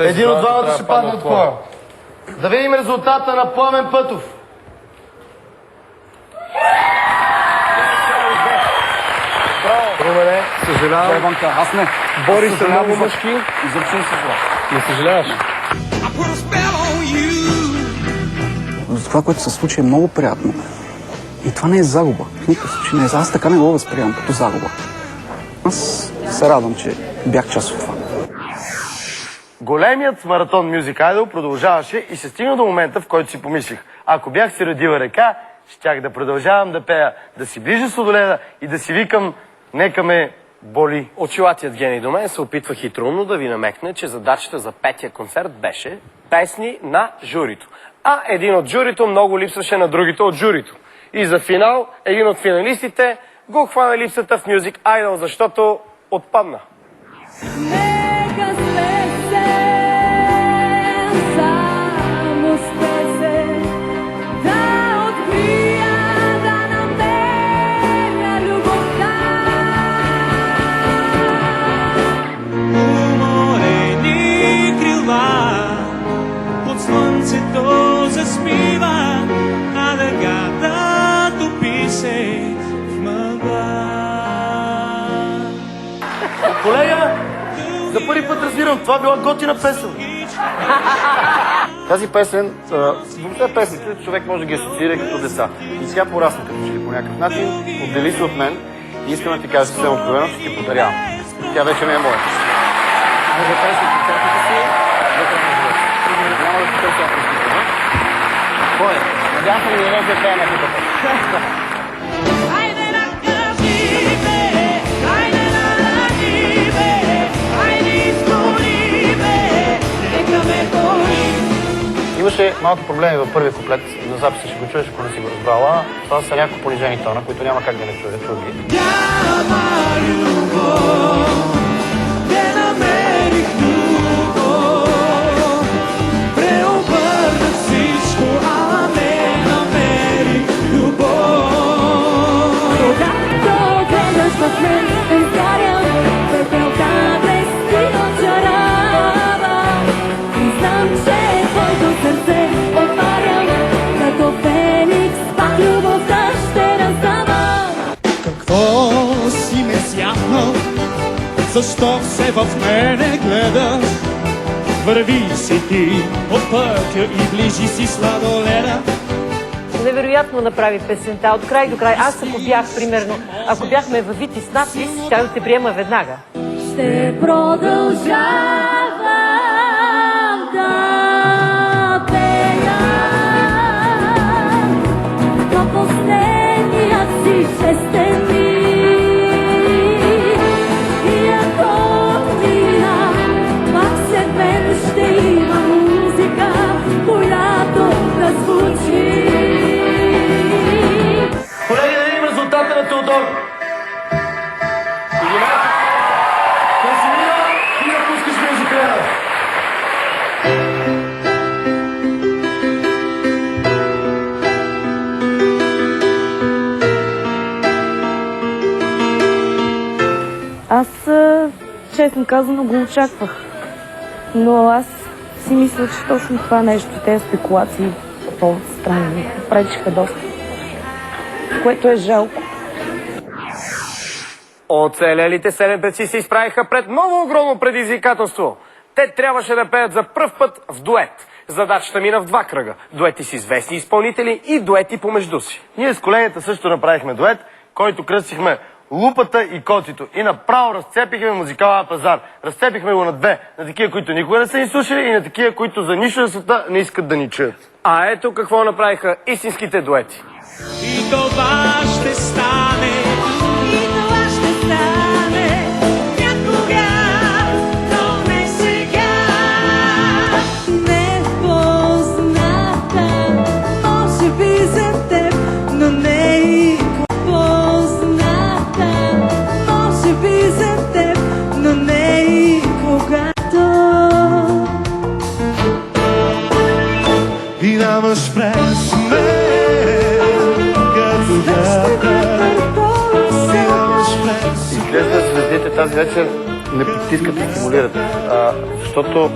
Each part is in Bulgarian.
Един от двамата ще падне от кола. Да видим резултата на Пламен Пътов. Румене, съжалявам. Аз не. Бори се много мъжки. Изобщо не съжалявам. Не съжаляваш? Това, което се случи, е много приятно. И това не е загуба. В никакъв случай не е. Аз така не го възприемам като загуба. Аз се радвам, че бях част от това. Големият маратон Music Idol продължаваше и се стигна до момента, в който си помислих. Ако бях си родила река, щях да продължавам да пея, да си ближа сладоледа и да си викам "Нека ме боли". Очилатият гений до мен се опитва хитроумно да ви намекне, че задачата за петия концерт беше песни на журито. А един от журито много липсваше на другите от журито. И за финал, един от финалистите го хвана липсата в Music Idol, защото отпадна. Колега, за първи път разбирам, това била готина песен. Тази песен, въобще песните, човек може да ги асоциира като деца. И сега порасна като че ли по някакъв начин, отдели се от мен и искам да ти кажа съвсем откровено, че ти подарявам. Тя вече не е моя. Може да кажеш от концертите си, да те не живеш. Няма да се търся автостика, кой е? Надявам се да не да пея някаква песен. Имаше малко проблеми в първия куплет. На записа ще го чуеш, ако не си го разбрала. Това са няколко понижени тона, които няма как да не чуеш. Чуги. Защо все в мене гледаш? Върви си ти от пътя и ближи си сладоледа. Невероятно направи песента, от край до край. Аз ако бях, примерно, ако бяхме във вид и с надпис, тя да те приема веднага. Ще продължавам да пея до последният си честен миг. Колеги, да видим резултата на Теодор. 11. Красимира, ти напускаш Music Idol. Аз, честно казано, го очаквах. Но аз си мисля, че точно това нещо, тези спекулации по-странни, пречиха доста. Което е жалко. Оцелелите 7 певци се изправиха пред ново огромно предизвикателство. Те трябваше да пеят за пръв път в дует. Задачата мина в два кръга. Дуети с известни изпълнители и дуети помежду си. Ние с колегата също направихме дует, който кръстихме "Лупата и котито". И направо разцепихме музикалния пазар. Разцепихме го на две. На такива, които никога не са ни слушали, и на такива, които за нищо на света не искат да ни чуят. А ето какво направиха истинските дуети. И това ще стане. И това ще стане някога, но не сега. Непозната, може би за теб, но не и позната. Може би за теб, но не и когато. И да ме спреш мен, като вятър. тази вечер не потискате и стимулирате. Защото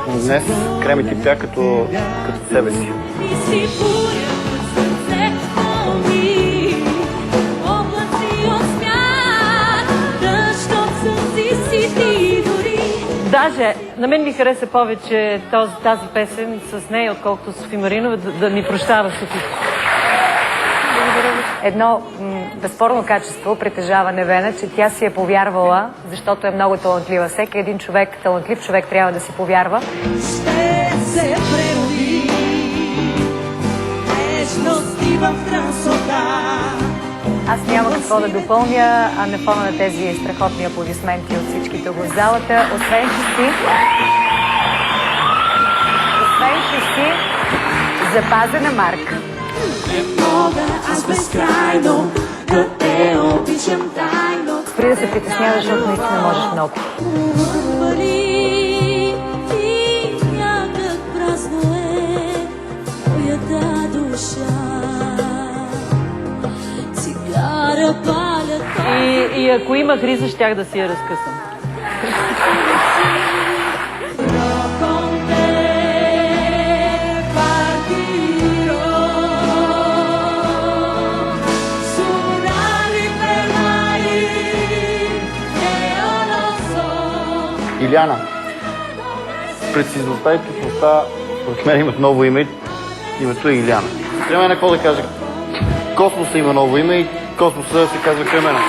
днес кремите пя като себе си. Даже на мен ми хареса повече тази песен с нея, отколкото Софи Маринова, да ми прощава Софи. Едно безспорно качество притежава Невена, че тя си е повярвала, защото е много талантлива. Всеки един човек, талантлив човек, трябва да си повярва. Ще се прероди нежности в красота. Аз няма какво да допълня на фона на тези страхотни аплодисменти от всички тук в залата. Освен, че си запазена марка. Аз безкрайно да те обичам тайно. Спри да се притесняваш, защото наистина можеш много. Вали и някак празно е твоята душа. Цигара паля. И ако имах риза, щях да си я разкъсам. Иляна, прецизността и точността, според мен имат ново име. Името е Иляна. Кремена, какво да кажа? Космоса има ново име и космоса се казва Кремена.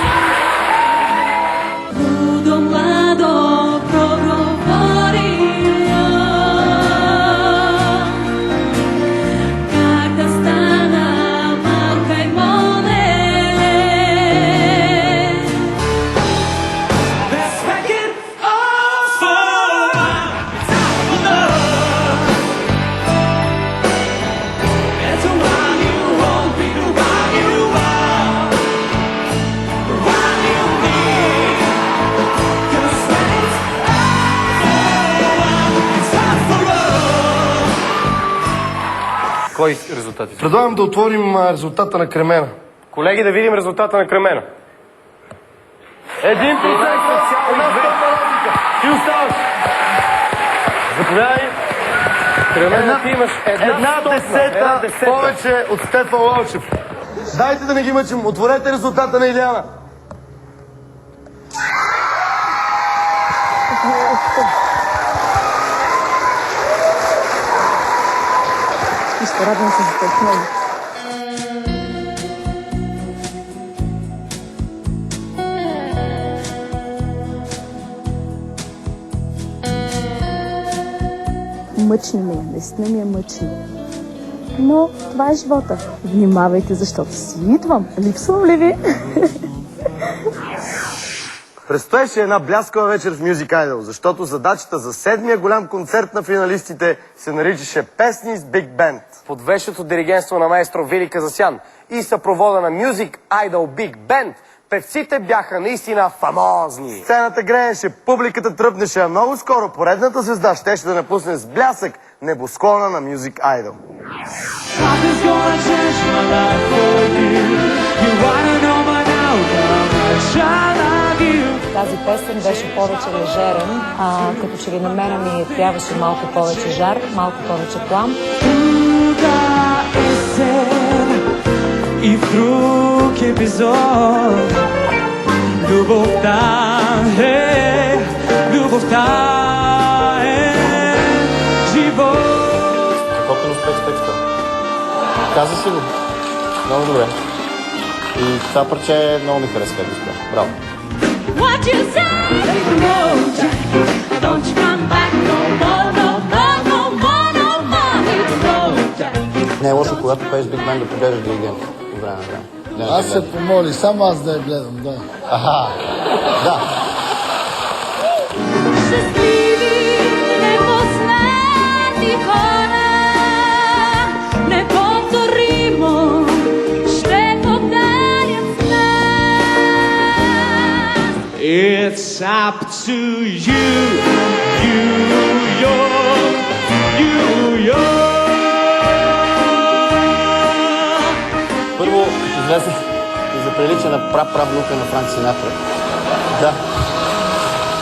Кой резултати? Предлагам да отворим резултата на Кремена. Колеги, да видим резултата на Кремена. 1%, една стотна разлика. Ти оставаш. Заповядай. Кремена, ти имаш Една десета повече от Стефан Лалчев. Дайте да не ги мъчим. Отворете резултата на Иляна. Изпорадвам се за теб много. Мъчно ми е, наистина ми е мъчно. Но това е живота. Внимавайте, защото си идвам. Липсвам ли ви? Предстоеше една бляскава вечер в Music Idol, защото задачата за 7-я голям концерт на финалистите се наричаше Песни с Big Band. Под вещото диригентство на маестро Вили Казасян и съпровода на Music Idol Big Band, певците бяха наистина фамозни. Сцената грееше, публиката тръпнеше, а много скоро поредната звезда щеше да напусне с блясък небосклона на Music Idol. Тази песен беше повече лежерен, като че ли на мене ми трябваше малко повече жар, малко повече плам. И в друг епизод любовта е живот. Страхотен успех с текста. Каза си го. Много добре. И това парче много ми харесва, как успя. Браво. What you say? No, Jack, don't you come back no more, no more, no more, no more. No, Jack. Не е лошо, когато пееш Big Band да погледаш диригент. Добре, добре. Аз се помоли, само аз да я гледам, да. Аха, да. Щастливи, непознати хора, неповторимо ще повтарят с нас. It's up to you, New York, New York. Първо, излезе и заприлича на прав внука на Франк Синатра. Да.